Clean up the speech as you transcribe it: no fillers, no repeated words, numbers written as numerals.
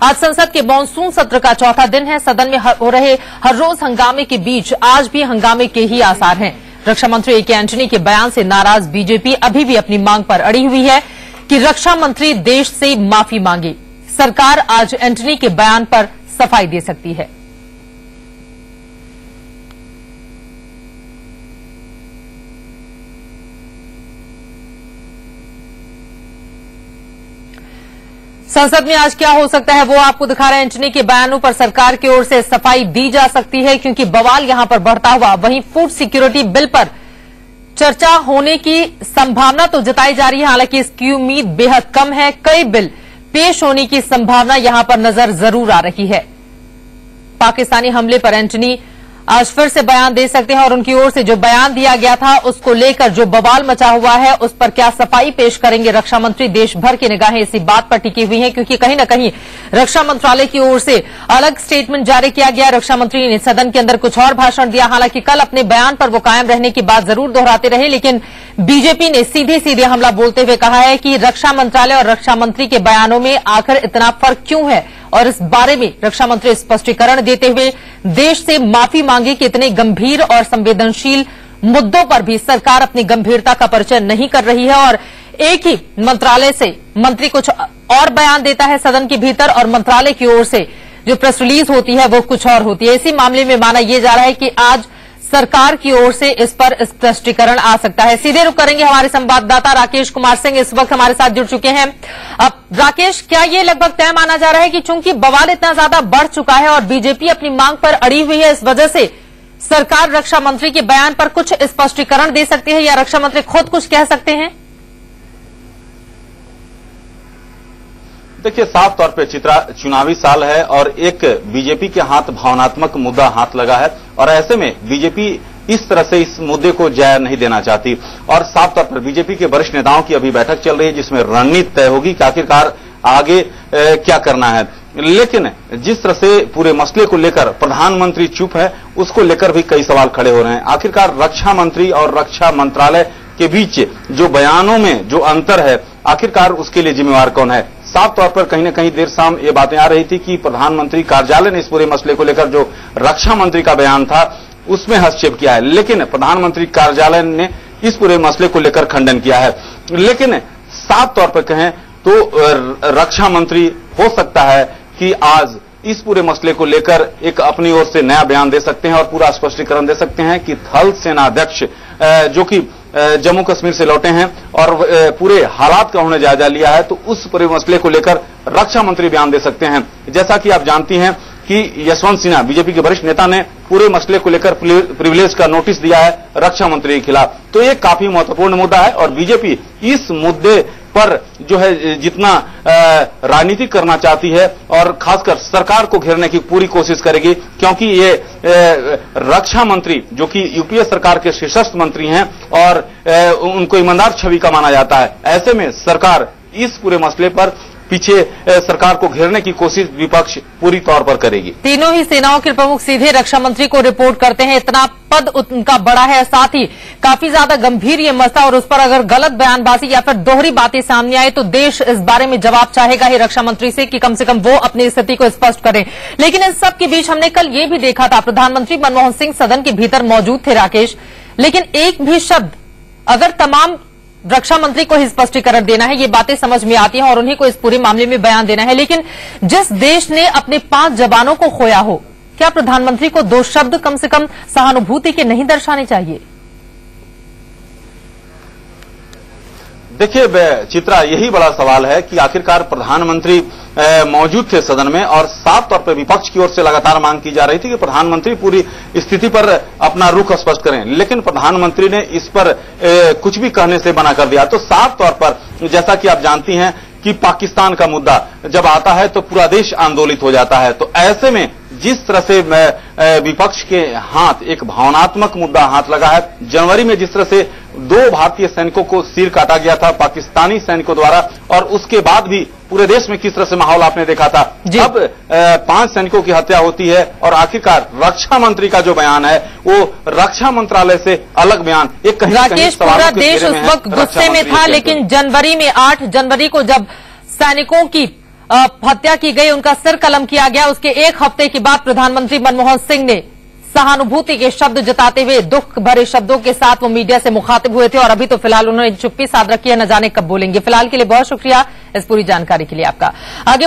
आज संसद के मानसून सत्र का चौथा दिन है। सदन में हो रहे हर रोज हंगामे के बीच आज भी हंगामे के ही आसार हैं। रक्षा मंत्री ए के एंटनी के बयान से नाराज बीजेपी अभी भी अपनी मांग पर अड़ी हुई है कि रक्षा मंत्री देश से माफी मांगे। सरकार आज एंटनी के बयान पर सफाई दे सकती है। संसद में आज क्या हो सकता है वो आपको दिखा रहे हैं। एंटनी के बयानों पर सरकार की ओर से सफाई दी जा सकती है क्योंकि बवाल यहां पर बढ़ता हुआ। वहीं फूड सिक्योरिटी बिल पर चर्चा होने की संभावना तो जताई जा रही है, हालांकि इसकी उम्मीद बेहद कम है। कई बिल पेश होने की संभावना यहां पर नजर जरूर आ रही है। पाकिस्तानी हमले पर एंटनी आज फिर से बयान दे सकते हैं और उनकी ओर से जो बयान दिया गया था उसको लेकर जो बवाल मचा हुआ है उस पर क्या सफाई पेश करेंगे रक्षा मंत्री। देश भर की निगाहें इसी बात पर टिकी हुई हैं क्योंकि कहीं न कहीं रक्षा मंत्रालय की ओर से अलग स्टेटमेंट जारी किया गया। रक्षा मंत्री ने सदन के अंदर कुछ और भाषण दिया। हालांकि कल अपने बयान पर वो कायम रहने की बात जरूर दोहराते रहे, लेकिन बीजेपी ने सीधे सीधे हमला बोलते हुए कहा है कि रक्षा मंत्रालय और रक्षा मंत्री के बयानों में आखिर इतना फर्क क्यों है। और इस बारे में रक्षा मंत्री स्पष्टीकरण देते हुए देश से माफी मांगी कि इतने गंभीर और संवेदनशील मुद्दों पर भी सरकार अपनी गंभीरता का परिचय नहीं कर रही है। और एक ही मंत्रालय से मंत्री कुछ और बयान देता है सदन के भीतर और मंत्रालय की ओर से जो प्रेस रिलीज होती है वो कुछ और होती है। इसी मामले में माना यह जा रहा है कि आज सरकार की ओर से इस पर स्पष्टीकरण आ सकता है। सीधे रुख करेंगे हमारे संवाददाता राकेश कुमार सिंह इस वक्त हमारे साथ जुड़ चुके हैं। अब राकेश, क्या ये लगभग तय माना जा रहा है कि चूंकि बवाल इतना ज्यादा बढ़ चुका है और बीजेपी अपनी मांग पर अड़ी हुई है, इस वजह से सरकार रक्षा मंत्री के बयान पर कुछ स्पष्टीकरण दे सकती है या रक्षा मंत्री खुद कुछ कह सकते हैं? देखिए, साफ तौर पे चित्रा, चुनावी साल है और एक बीजेपी के हाथ भावनात्मक मुद्दा हाथ लगा है और ऐसे में बीजेपी इस तरह से इस मुद्दे को जाया नहीं देना चाहती। और साफ तौर पर बीजेपी के वरिष्ठ नेताओं की अभी बैठक चल रही है जिसमें रणनीति तय होगी कि आखिरकार आगे क्या करना है। लेकिन जिस तरह से पूरे मसले को लेकर प्रधानमंत्री चुप है, उसको लेकर भी कई सवाल खड़े हो रहे हैं। आखिरकार रक्षा मंत्री और रक्षा मंत्रालय के बीच जो बयानों में जो अंतर है, आखिरकार उसके लिए जिम्मेवार कौन है। साफ तौर पर कहीं न कहीं देर शाम ये बातें आ रही थी कि प्रधानमंत्री कार्यालय ने इस पूरे मसले को लेकर जो रक्षा मंत्री का बयान था उसमें हस्तक्षेप किया है, लेकिन प्रधानमंत्री कार्यालय ने इस पूरे मसले को लेकर खंडन किया है। लेकिन साफ तौर पर कहें तो रक्षा मंत्री हो सकता है कि आज इस पूरे मसले को लेकर एक अपनी ओर से नया बयान दे सकते हैं और पूरा स्पष्टीकरण दे सकते हैं कि थल सेनाध्यक्ष जो कि जम्मू कश्मीर से लौटे हैं और पूरे हालात का उन्होंने जायजा लिया है, तो उस पूरे मसले को लेकर रक्षा मंत्री बयान दे सकते हैं। जैसा कि आप जानती हैं कि यशवंत सिन्हा बीजेपी के वरिष्ठ नेता ने पूरे मसले को लेकर प्रिविलेज का नोटिस दिया है रक्षा मंत्री के खिलाफ, तो ये काफी महत्वपूर्ण मुद्दा है और बीजेपी इस मुद्दे पर जो है जितना राजनीति करना चाहती है और खासकर सरकार को घेरने की पूरी कोशिश करेगी, क्योंकि ये रक्षा मंत्री जो कि यूपीए सरकार के शीर्षस्थ मंत्री हैं और उनको ईमानदार छवि का माना जाता है। ऐसे में सरकार इस पूरे मसले पर पीछे सरकार को घेरने की कोशिश विपक्ष पूरी तौर पर करेगी। तीनों ही सेनाओं के प्रमुख सीधे रक्षा मंत्री को रिपोर्ट करते हैं। इतना पद उनका बड़ा है, साथ ही काफी ज्यादा गंभीर ये मसला और उस पर अगर गलत बयानबाजी या फिर दोहरी बातें सामने आए तो देश इस बारे में जवाब चाहेगा ही रक्षा मंत्री से कि कम से कम वो अपनी स्थिति को स्पष्ट करें। लेकिन इन सब के बीच हमने कल ये भी देखा था, प्रधानमंत्री मनमोहन सिंह सदन के भीतर मौजूद थे राकेश, लेकिन एक भी शब्द अगर तमाम रक्षा मंत्री को ही स्पष्टीकरण देना है, ये बातें समझ में आती हैं और उन्हीं को इस पूरे मामले में बयान देना है, लेकिन जिस देश ने अपने 5 जवानों को खोया हो, क्या प्रधानमंत्री को 2 शब्द कम से कम सहानुभूति के नहीं दर्शाने चाहिए? देखिए चित्रा, यही बड़ा सवाल है कि आखिरकार प्रधानमंत्री मौजूद थे सदन में और साफ तौर पर विपक्ष की ओर से लगातार मांग की जा रही थी कि प्रधानमंत्री पूरी स्थिति पर अपना रुख स्पष्ट करें, लेकिन प्रधानमंत्री ने इस पर कुछ भी कहने से मना कर दिया। तो साफ तौर पर जैसा कि आप जानती हैं कि पाकिस्तान का मुद्दा जब आता है तो पूरा देश आंदोलित हो जाता है। तो ऐसे में जिस तरह से विपक्ष के हाथ एक भावनात्मक मुद्दा हाथ लगा है, जनवरी में जिस तरह से 2 भारतीय सैनिकों को सिर काटा गया था पाकिस्तानी सैनिकों द्वारा और उसके बाद भी पूरे देश में किस तरह से माहौल आपने देखा था, अब 5 सैनिकों की हत्या होती है और आखिरकार रक्षा मंत्री का जो बयान है वो रक्षा मंत्रालय से अलग बयान, एक कहीं राकेश पूरा देश उस वक्त गुस्से में था, लेकिन जनवरी में 8 जनवरी को जब सैनिकों की हत्या की गई, उनका सिर कलम किया गया, उसके एक हफ्ते के बाद प्रधानमंत्री मनमोहन सिंह ने सहानुभूति के शब्द जताते हुए दुख भरे शब्दों के साथ वो मीडिया से मुखातिब हुए थे और अभी तो फिलहाल उन्होंने चुप्पी साध रखी है, न जाने कब बोलेंगे। फिलहाल के लिए बहुत शुक्रिया इस पूरी जानकारी के लिए आपका। आगे